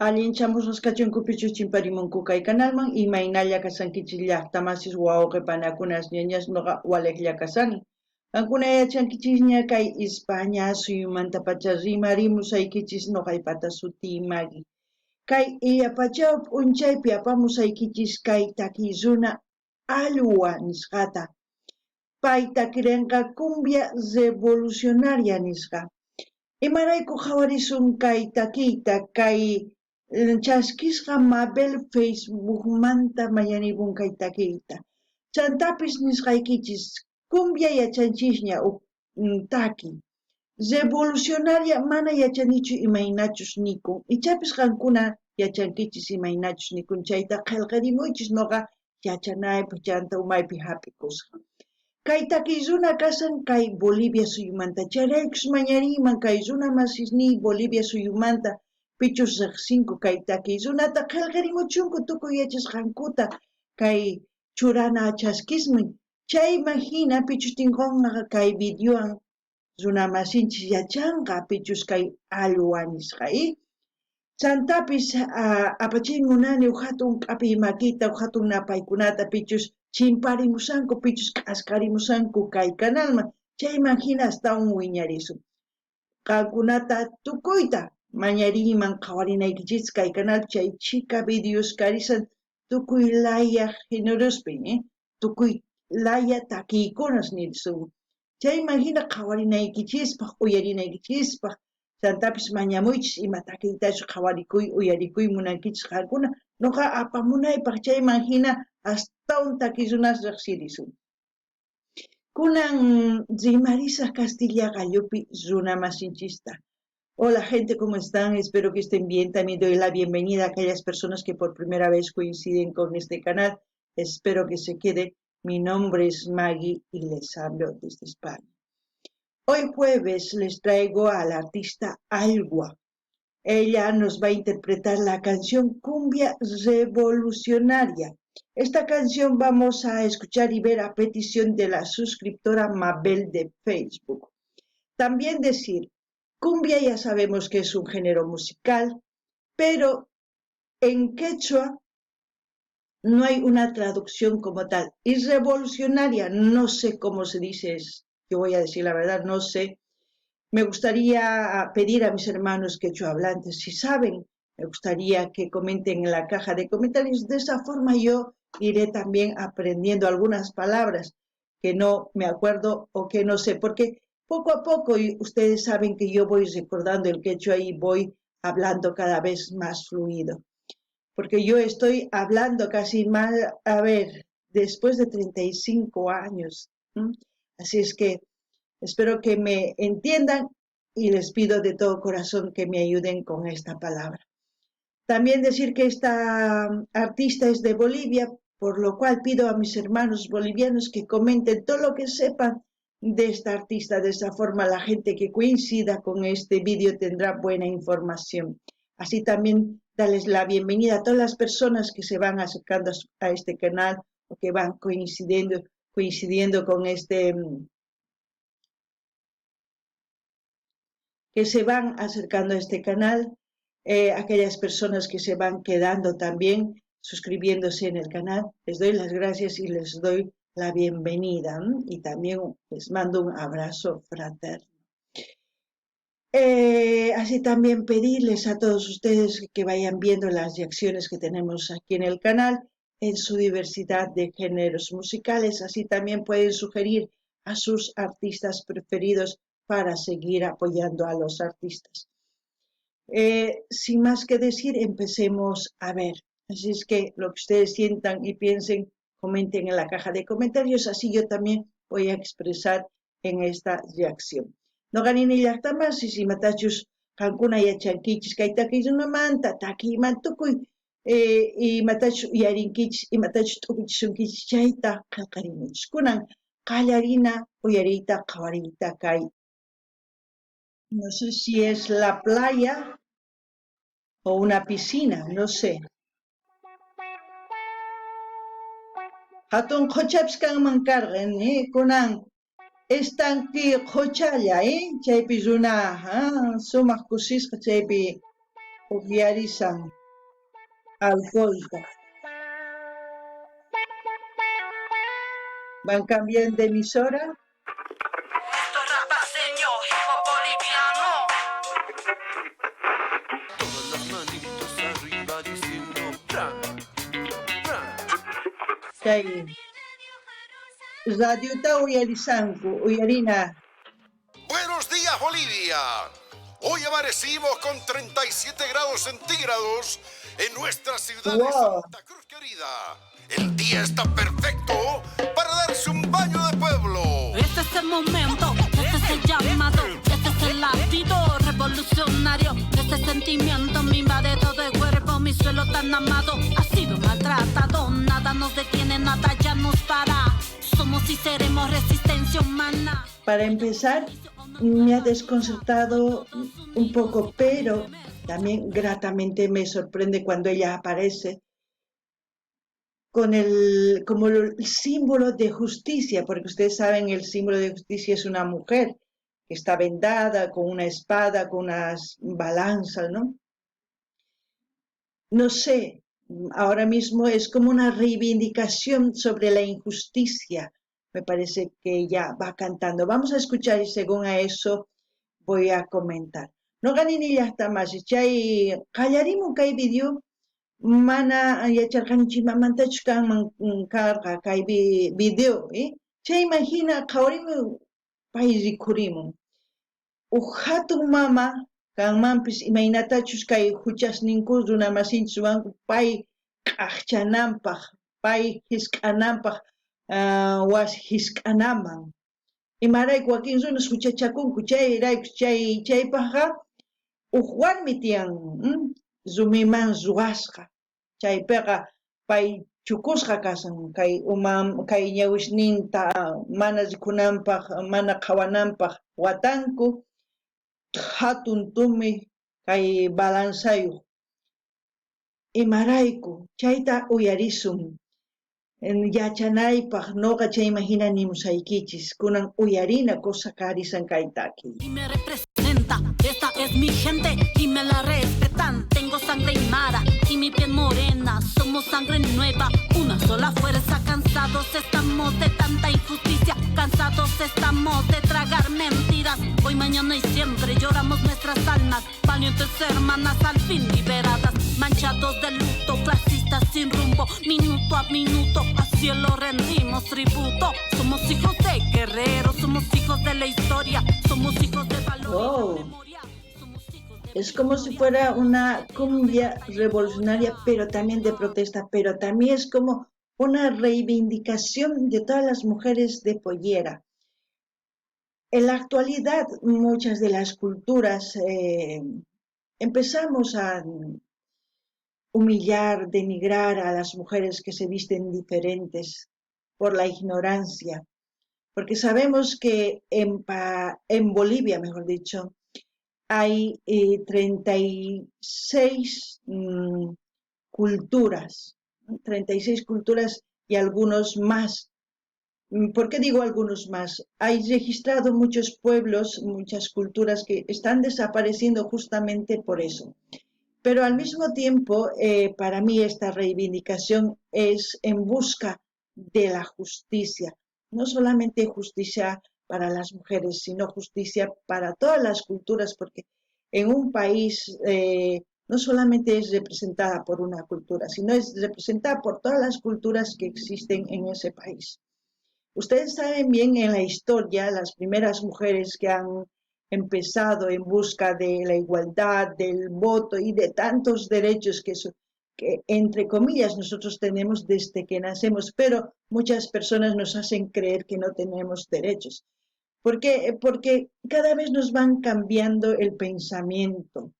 Allinchamos rascachunkupichu chimparimunku kay kanalman imaynalla kasankichis llaqtamasis wawqipanakunas ñañas noqa waliqlla kasani. Qankuna yachankichisña kay España suyumanta pacha rimarimusaykichis noqaypata sutimagi. Kay pachaw p'unchaypi apamusaykichis kay takiyzuna alwa nisqata. Pay takirinqa cumbia revolucionaria nisqa. Imarayku qhawarisun kay takiyta kay chaskisqa Mabel Facebookmanta mayanipun kay takiyta. Chantapis nisqaykichis cumbia yachanchisña taki. Revolucionaria mana yachanichu imaynachus nikun. Ichapis qankuna yachankichis imaynachus nikun chayta qillqarimuychis noqa yachanaypi chanta umaypi hapikusqa. Kay takiyzuna kasan kay Bolivia suyumanta charaykus mañariyman kay runa masisni Bolivia suyumanta pichus riqsinku kay takiyzunata qillqarimuchunku tukuy yachasqankuta kay churana chaskismin chay imagina pichus tinqunqa kay videowan runa masinchis yachanqa pichus kay alwa nisqa chantapis apachaymunani hatun k'api makita hatun napaykunata pichus chimparimusanku pichus k'askarimusanku kay kanalman chay imagina astawan wiñarisun qankunata tukuyta mañariyman qhawarinaykichis kay kanal chay chika videos karisan tukuy laya generospi tukuy laya takiykunas nirisun chay imagina qhawarinaykichispaq uyarinaykichispaq chantapis mañamuychis ima takiytachu qhawarikuy uyarikuy munankichis qankuna noqa apamunaypaq chay imagina astawan takiyzunas riqsirisun. Kunan rimarisaq Castilla Gallupi runa masinchista. Hola gente, ¿cómo están? Espero que estén bien. También doy la bienvenida a aquellas personas que por primera vez coinciden con este canal. Espero que se queden. Mi nombre es Maggie y les hablo desde España. Hoy jueves les traigo a la artista Alwa. Ella nos va a interpretar la canción Cumbia Revolucionaria. Esta canción vamos a escuchar y ver a petición de la suscriptora Mabel de Facebook. También decir, cumbia ya sabemos que es un género musical, pero en quechua no hay una traducción como tal. Y revolucionaria, no sé cómo se dice, yo voy a decir la verdad, no sé. Me gustaría pedir a mis hermanos quechohablantes, si saben, me gustaría que comenten en la caja de comentarios. De esa forma yo iré también aprendiendo algunas palabras que no me acuerdo o que no sé, porque poco a poco, y ustedes saben que yo voy recordando el quechua y voy hablando cada vez más fluido. Porque yo estoy hablando casi más, a ver, después de 35 años. Así es que espero que me entiendan y les pido de todo corazón que me ayuden con esta palabra. También decir que esta artista es de Bolivia, por lo cual pido a mis hermanos bolivianos que comenten todo lo que sepan de esta artista. De esa forma la gente que coincida con este vídeo tendrá buena información. Así también darles la bienvenida a todas las personas que se van acercando a este canal o que van coincidiendo con este... que se van acercando a este canal, aquellas personas que se van quedando también suscribiéndose en el canal, les doy las gracias y les doy la bienvenida y también les mando un abrazo fraterno. Así también pedirles a todos ustedes que vayan viendo las reacciones que tenemos aquí en el canal en su diversidad de géneros musicales, así también pueden sugerir a sus artistas preferidos para seguir apoyando a los artistas. Sin más que decir, empecemos a ver. Así es que lo que ustedes sientan y piensen, comenten en la caja de comentarios, así yo también voy a expresar en esta reacción. No ganin ni llaqtamas, y matachus qankuna yachankichis kay takiyzunamanta takiyman tukuy y matachus uyarinkichis y matachus t'upichisunkichis chayta qillqarimunchis. Kunan qallarina uyariyta qhawariyta kay. No sé si es la playa o una piscina, no sé. Hatun qochapis kanman karqan, kunan estanque qochalla, chaypi runa sumaq kusisqa chaypi Upiarizan, alcohólica. Van cambiando de emisora. Esto es rapaceño, hip hop boliviano. Todas las manitos arriba diciendo ran, ran. Chay radiota uyarizanku, uyarina. Buenos días, Bolivia. Hoy amanecimos con 37 grados centígrados en nuestra ciudad de Wow. Santa Cruz querida. El día está perfecto para darse un baño de pueblo. Este es el momento, este es el llamado, este es el latido revolucionario. Este sentimiento me invade todo el cuerpo, mi suelo tan amado ha sido maltratado. Nada nos detiene, nada ya nos para. Somos y seremos resistencia humana. Para empezar, me ha desconcertado un poco, pero también gratamente me sorprende cuando ella aparece con como el símbolo de justicia, porque ustedes saben, el símbolo de justicia es una mujer que está vendada con una espada, con unas balanzas, ¿no? No sé, ahora mismo es como una reivindicación sobre la injusticia. Me parece que ella va cantando. Vamos a escuchar y según a eso voy a comentar. No ganin ella hasta más. Chay callarimo kay video mana yacharqanchik mantachkan karqa kay video, chay imagina qhawarimi pay rikhurimun. Hatun mama kanmanpis imaynatachus kay huchasninku runamasinchikwan pay q'aqchananpaq, pay hisk'ananpaq wasi hisk'anaman. Imarayku wakin runas huchachakunku chayrayku chaypaqqa warmi tiyan rumiman ruwasqa. Chaypiqa pay chukusqa kasan kay kay ñawishninta mana rikunanpaq, mana qhawananpaq watanku hatun tumi kay balansayuq. Imarayku chayta uyarisun yachanaypaq noqa chay imagina nimusaykichis kunan uyarina cosa karisan kaytaki. Y me representa, esta es mi gente y me la respetan. Tengo sangre aymara y mi piel morena, somos sangre nueva, una sola fuerza. Cansados estamos de tanta injusticia, cansados estamos de tragar mentiras. Hoy, mañana y siempre lloramos nuestras almas, valientes hermanas al fin liberadas. Manchados de luto, clasistas sin rumbo, minuto a minuto a cielo rendimos tributo. Somos hijos de guerreros, somos hijos de la historia, somos hijos de valor y de memoria. Es como si fuera una cumbia revolucionaria, pero también de protesta, pero también es como una reivindicación de todas las mujeres de Pollera. En la actualidad, muchas de las culturas empezamos a humillar, denigrar a las mujeres que se visten diferentes por la ignorancia, porque sabemos que en Bolivia, mejor dicho, hay 36 culturas, 36 culturas y algunos más. ¿Por qué digo algunos más? Hay registrado muchos pueblos, muchas culturas que están desapareciendo justamente por eso. Pero al mismo tiempo, para mí esta reivindicación es en busca de la justicia, no solamente justicia para las mujeres, sino justicia para todas las culturas, porque en un país no solamente es representada por una cultura, sino es representada por todas las culturas que existen en ese país. Ustedes saben bien en la historia, las primeras mujeres que han empezado en busca de la igualdad, del voto y de tantos derechos que entre comillas nosotros tenemos desde que nacemos, pero muchas personas nos hacen creer que no tenemos derechos. ¿Por qué? Porque cada vez nos van cambiando el pensamiento,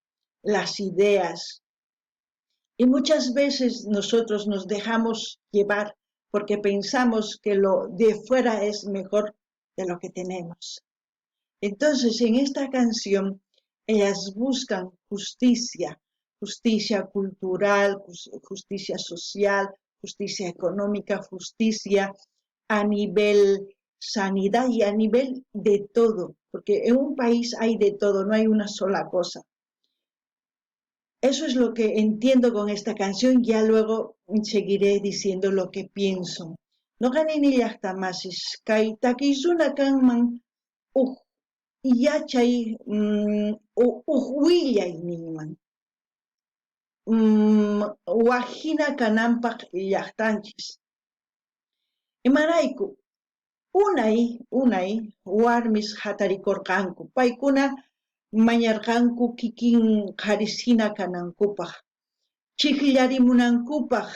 las ideas, y muchas veces nosotros nos dejamos llevar porque pensamos que lo de fuera es mejor de lo que tenemos. Entonces, en esta canción, ellas buscan justicia, justicia cultural, justicia social, justicia económica, justicia a nivel sanidad y a nivel de todo, porque en un país hay de todo, no hay una sola cosa. Eso es lo que entiendo con esta canción, ya luego seguiré diciendo lo que pienso. No ganini llaqtamasis, kay takisuna kanman yachay willay ninman. Wajina kananpaq llaqtanchis. Imarayku, unay warmis hatarikurqanku. Paykuna mañarqanku kikin qharishina kanankupaq. Chiqllarimunankupaq,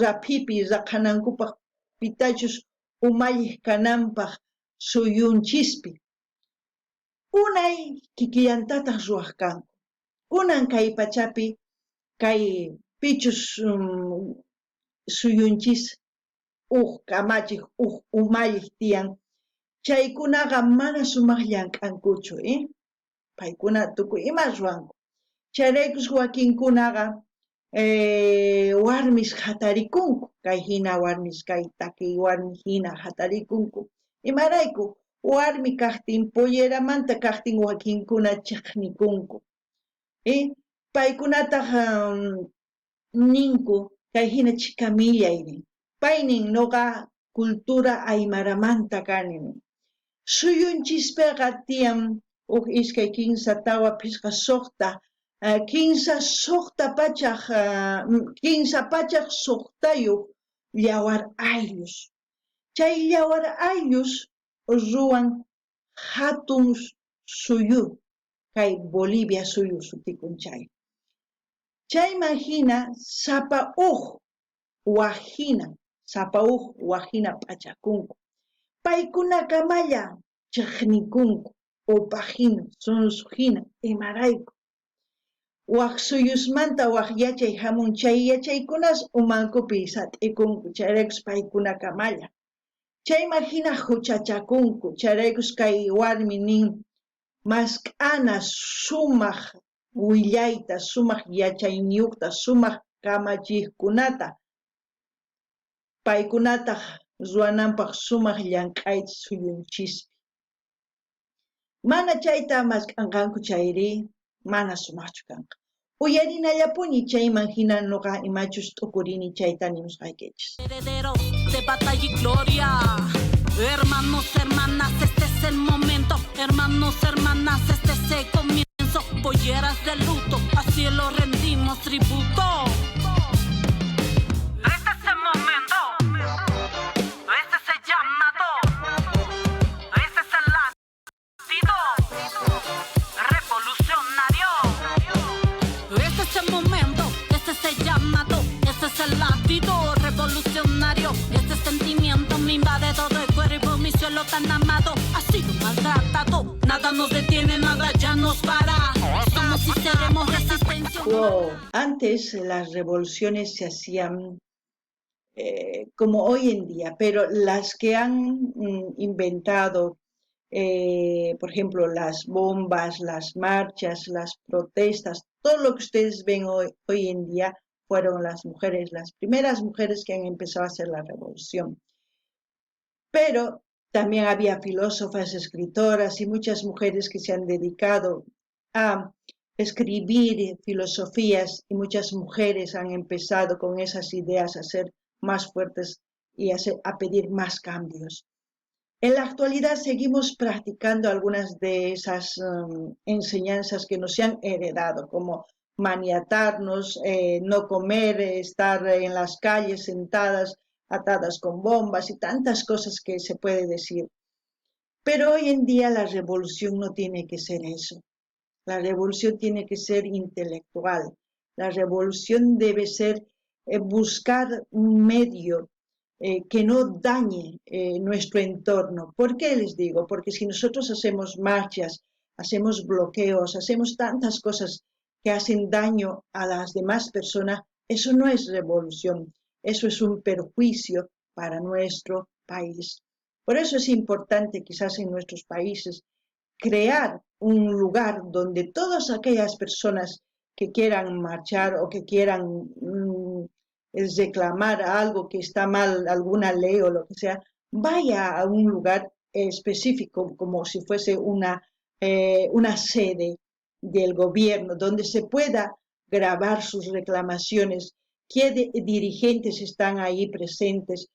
rapipi raqanankupaq, pitachus umalliq kananpaq suyunchispi. Unay kikillantataq ruwaq kanku. Kunan kay pachapi kay pichus suyunchis kamachiq umalliq tiyan. Chaykunaqa mana sumaq llank'ankuchu, paykuna tukuy ima ruwanku. Chayraykus wakinkunaqa warmis hatarikunku, kay hina warmis kay takiy warmi hina hatarikunku. Imarayku warmi kaqtin polleramanta kaqtin wakinkuna chiqnikunku. Paykunataq ninku kay hina chikamillay nin. Paynin noqa cultura aymaramanta kani nin. Suyunchispiqa tiyan iskay kinsa tawa pisqa suqta, kinsa pachaq suqtayuq llawar ayllus. Chay llawar ayllus ruwan hatun suyu, kay Bolivia suyu sutikun chay. Chayman hina sapa wajina pachakunku. Paykuna kamalla chiqnikunku, upajina, sunsuhina, imarayku. Waq suyusmanta waq yachay hamun chay yachaykunas umankupi sat'ikunku, chayraykus paykuna kamalla. Chayman hina huchachakunku, chayraykus kay warmi nin mask'ana sumaq willayta, sumaq yachayniyuqta, sumaq kamachiqkunata. Paykunataq ruwananpaq sumaq llank'ayta suyunchispi. Mana chayta mask'anqanku chayri, mana sumaqchu kanqa. Uyarinallapuni chayman hina nuqa imachus t'ukurini chayta nimusqaykichis. Herederos de batalla y gloria, hermanos, hermanas, este es el momento, hermanos, hermanas, este es el comienzo, polleras de luto, así lo rendimos tributo. Este es el momento, este es el llamado, este es el latido revolucionario. Este es el momento, este es el llamado, este es el latido revolucionario. Este sentimiento me invade todo el cuerpo, mi suelo tan amado ha sido maltratado. Nada nos detiene, nada ya nos para. Somos y seremos resistencia. Wow. Antes las revoluciones se hacían como hoy en día, pero las que han inventado, por ejemplo, las bombas, las marchas, las protestas, todo lo que ustedes ven hoy en día fueron las mujeres, las primeras mujeres que han empezado a hacer la revolución. Pero también había filósofas, escritoras y muchas mujeres que se han dedicado a escribir filosofías, y muchas mujeres han empezado con esas ideas a ser más fuertes y a pedir más cambios. En la actualidad seguimos practicando algunas de esas enseñanzas que nos han heredado, como maniatarnos, no comer, estar en las calles sentadas, atadas con bombas y tantas cosas que se puede decir. Pero hoy en día la revolución no tiene que ser eso. La revolución tiene que ser intelectual. La revolución debe ser buscar un medio que no dañe nuestro entorno. ¿Por qué les digo? Porque si nosotros hacemos marchas, hacemos bloqueos, hacemos tantas cosas que hacen daño a las demás personas, eso no es revolución, eso es un perjuicio para nuestro país. Por eso es importante, quizás en nuestros países, crear un lugar donde todas aquellas personas que quieran marchar o que quieran reclamar algo que está mal, alguna ley o lo que sea, vaya a un lugar específico, como si fuese una sede del gobierno, donde se pueda grabar sus reclamaciones, qué dirigentes están ahí presentes,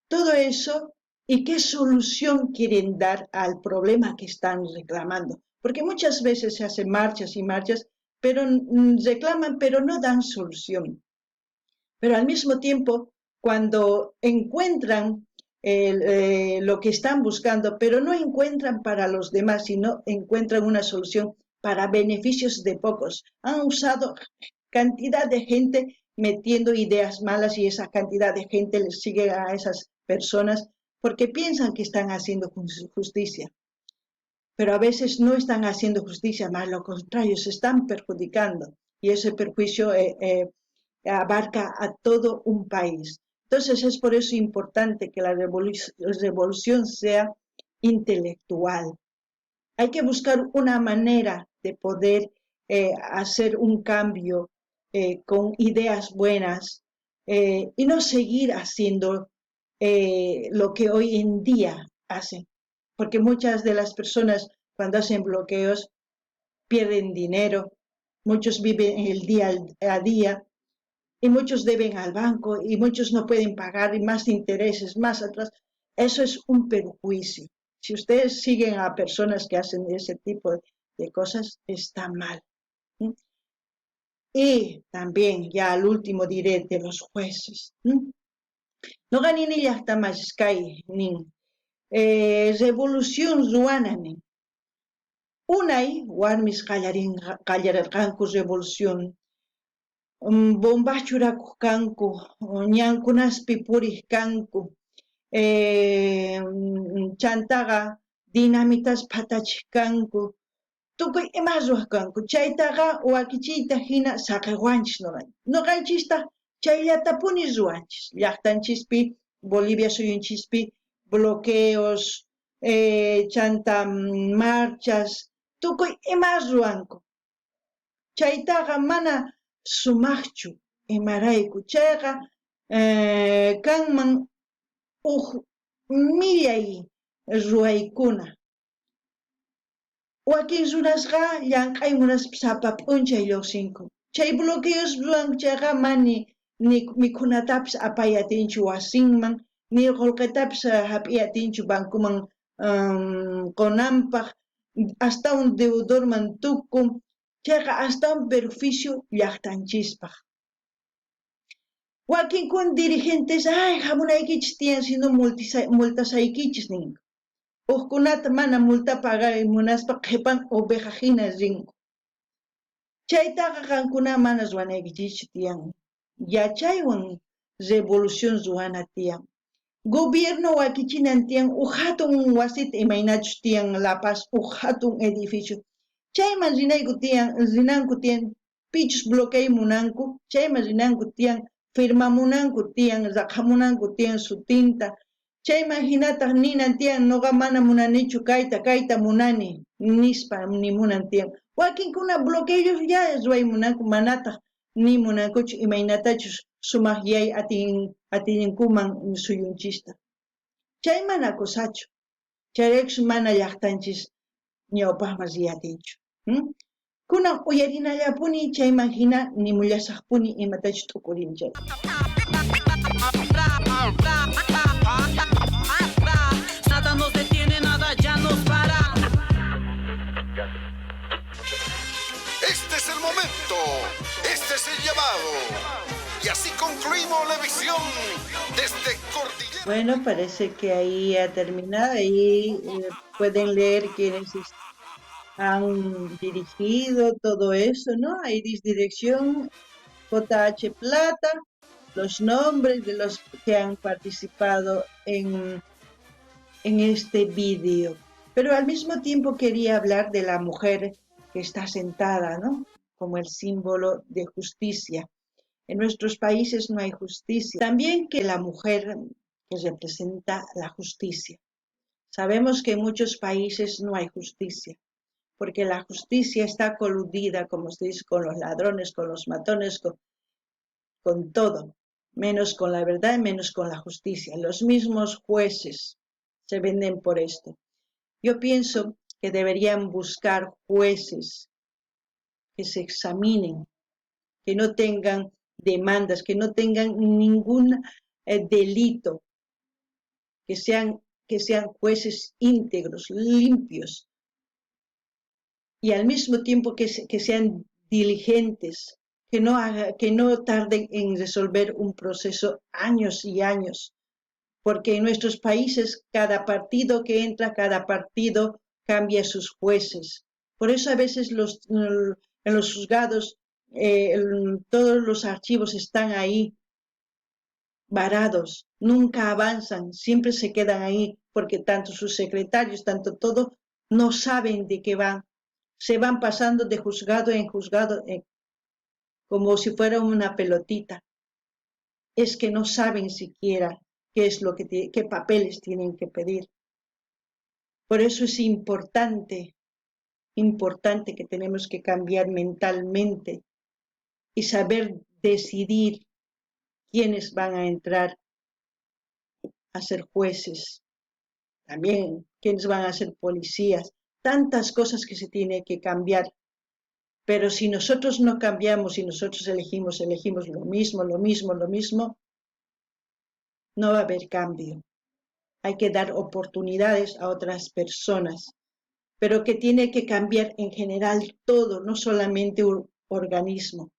todo eso y qué solución quieren dar al problema que están reclamando. Porque muchas veces se hacen marchas y marchas, pero reclaman, pero no dan solución. Pero al mismo tiempo, cuando encuentran lo que están buscando, pero no encuentran para los demás, sino encuentran una solución para beneficios de pocos. Han usado cantidad de gente metiendo ideas malas y esa cantidad de gente les sigue a esas personas porque piensan que están haciendo justicia. Pero a veces no están haciendo justicia, más lo contrario, se están perjudicando y ese perjuicio abarca a todo un país. Entonces es por eso importante que la revolución sea intelectual. Hay que buscar una manera de poder hacer un cambio con ideas buenas y no seguir haciendo lo que hoy en día hacen. Porque muchas de las personas cuando hacen bloqueos pierden dinero, muchos viven el día a día y muchos deben al banco y muchos no pueden pagar y más intereses, más atrás. Eso es un perjuicio. Si ustedes siguen a personas que hacen ese tipo de cosas, está mal. ¿Sí? Y también, ya al último diré de los jueces. No ganin ella hasta más sky nin. Revolución ruananin. Unay, warmis qallararqanku revolución. Bombachuraku kanku, ñankunaspi puriq kanku, chantaqa dinamitas patachiq kanku, tukuy ima ruwaq kanku, chaytaqa wakichiyta hina saqawanchis noqanchista chayllatapunin ruwanchis, llaqtanchispi, Bolivia suyunchispi, bloqueos, chanta marchas, tukuy ima ruwanku, chaytaqa mana sumaqchu imarayku chayqa kanman millay ruwaykuna wakin runasqa llank'ay munaspa sapa p'unchay lluqsinku chay bloqueos ruwan chayqa mani ni mikhunatapis apay atinchu wasinman ni qullqitapis hap'iy atinchu bankuman qunanpaq hasta un deudorman tukun chayqa hasta un perjuicio llaqtanchispaq. Wakinkun dirigentes, ay, hamunaykichis tiyan sino multasaykichis ninku. Uqkunata mana multa pagay munaspa qhipan oveja hina rinku. Chaytaqa qankuna mana ruwanaykichis tiyan. Yachaywan revolución ruwana tiyan. Gobierno wakichinan tiyan hatun wasita imaynachus tiyan La Paz hatun edificio. Chayman rinanku tiyan pichus bloqueo munanku, chayman rinanku tiyan firmamunanku tiyan, raqhamunanku tiyan sutinta, chayman hinataq ninan tiyan noqa mana munanichu kayta munani, nispa ni munan tiyan. Wakinkuna bloqueos ya ruwaymunanku manataq ni munankuchu imaynatachus sumaq yay atinkuman suyunchista. Chay mana kusachu, chayraykus mana llaqtanchis ñawpaqman riyatinchu. Kunan uyarinallapuni chayman hina nimullasaqpuni imatachus t'ukurinchayta. Nada nos detiene, nada ya nos para. Este es el momento, este es el llamado. Y así concluimos la visión desde Cordillera. Bueno, parece que ahí ha terminado. Ahí pueden leer quiénes han dirigido todo eso, ¿no? Ahí dice dirección JH Plata, los nombres de los que han participado en este vídeo. Pero al mismo tiempo quería hablar de la mujer que está sentada, ¿no? Como el símbolo de justicia. En nuestros países no hay justicia. También que la mujer que representa la justicia. Sabemos que en muchos países no hay justicia, porque la justicia está coludida, como se dice, con los ladrones, con los matones, con todo, menos con la verdad, menos con la justicia. Los mismos jueces se venden por esto. Yo pienso que deberían buscar jueces que se examinen que no tengan demandas, que no tengan ningún delito, que sean jueces íntegros, limpios, y al mismo tiempo que sean diligentes, que no tarden en resolver un proceso años y años, porque en nuestros países cada partido que entra, cada partido cambia sus jueces. Por eso a veces en los juzgados todos los archivos están ahí varados, nunca avanzan, siempre se quedan ahí, porque tanto sus secretarios, tanto todo, no saben de qué van. Se van pasando de juzgado en juzgado como si fuera una pelotita. Es que no saben siquiera qué papeles tienen que pedir. Por eso es importante que tenemos que cambiar mentalmente y saber decidir quiénes van a entrar a ser jueces, también quiénes van a ser policías, tantas cosas que se tiene que cambiar. Pero si nosotros no cambiamos, si nosotros elegimos lo mismo, no va a haber cambio. Hay que dar oportunidades a otras personas, pero que tiene que cambiar en general todo, no solamente un organismo,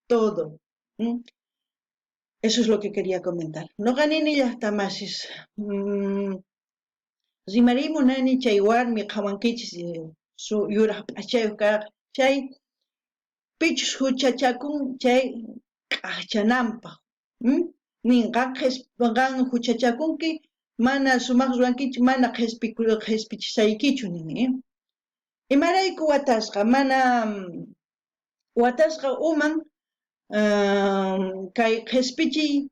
todo. Eso es lo que quería comentar. No gané ni las tamasis. Rimarimo nani chay warmi qawankichis su yuraq p'achayuq chay pichus huchachakun chay q'aqchananpaq. Qan huchachakunki mana sumaq ruwankichu mana qhispichisaykichu nin. Imarayku watasqa mana watasqa uman kay qhispichiy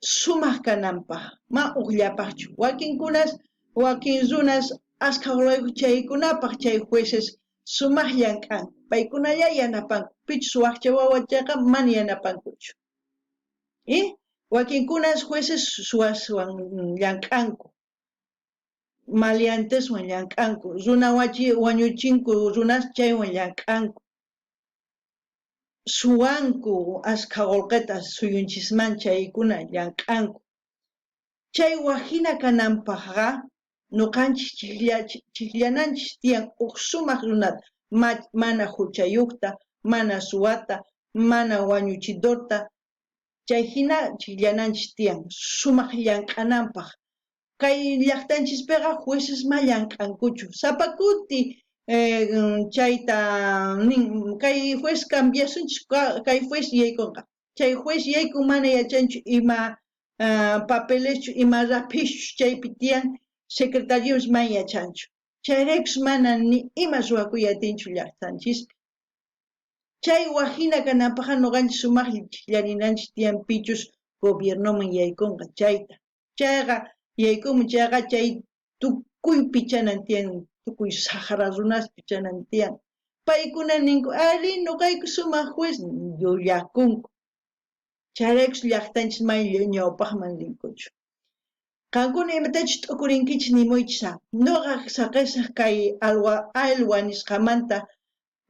sumaq kananpaq ma uqllapaqchu. Wakin runas asqa chaykunapaq chay jueces sumaqllan k'an. Paykunalla yanapanku. Pichus waqcha wawachaqa mana yanapankuchu. Wakinkunas jueces suaswan llank'anku. Maleanteswan llank'anku. Runa wañuchinku runas chaywan llank'anku. Suwanku asqa qullqita suyunchisman chaykuna llank'anku. Chay wajina kananpaqqa nuqanchik chiklananchik tiyan huk sumaq runata mana huchayuqta, mana suwata, mana wañuchidorta, chay hina chiklananchik tiyan sumaq llank'ananpaq. Kay llaqtanchispiqa jueces ma llank'ankuchu. Sapakuti chayta kay juez cambiasunchik, kay juez yaykunqa. Chay juez yaykun mana yachanchu ima papeles ima rapischu chaypi tiyan secretarios mana yachanchu. Chayraykus mana ni ima ruwakuy atinchu llaqtanchispi. Chay wajina kananpaqqa nuqanchik sumaqlla chiklarinanchik tiyan pichus gobiernoman yaykunqa chayta. Chayqa yaykunman chayqa chay tukuypi chanan tiyan, tukuy saqra runaspi chanan tiyan. Paykuna ninku ari nuqayku sumaq juez yuyakunku. Chayraykus llaqtanchik may ñawpaqman rinkuchu. Qankuna imatachus t'ukurinkichis nimuychis nuqa saqisaq kay alwa nisqamanta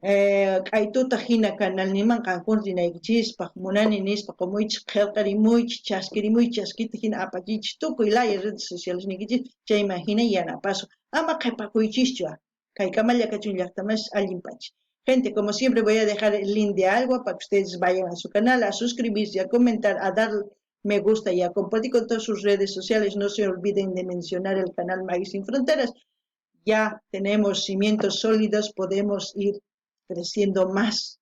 k'aytuta hina canal niman qankuna rinaykichispaq munani nispa qumuychis qillqarimuychis chaskirimuychis hina apachiychis tukuy laya redes sociales ninkichis chayman hina yanapasuq ama qhipakuychischu kay kamalla kachun llaqtamas allinpachi. Gente, como siempre voy a dejar el link de algo para que ustedes vayan a su canal a suscribirse, a comentar, a dar me gusta y a compartir con todas sus redes sociales. No se olviden de mencionar el canal Maguis Sin Fronteras. Ya tenemos cimientos sólidos, podemos ir creciendo más.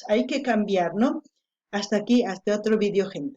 Hay que cambiar, ¿no? Hasta aquí, hasta otro video, gente.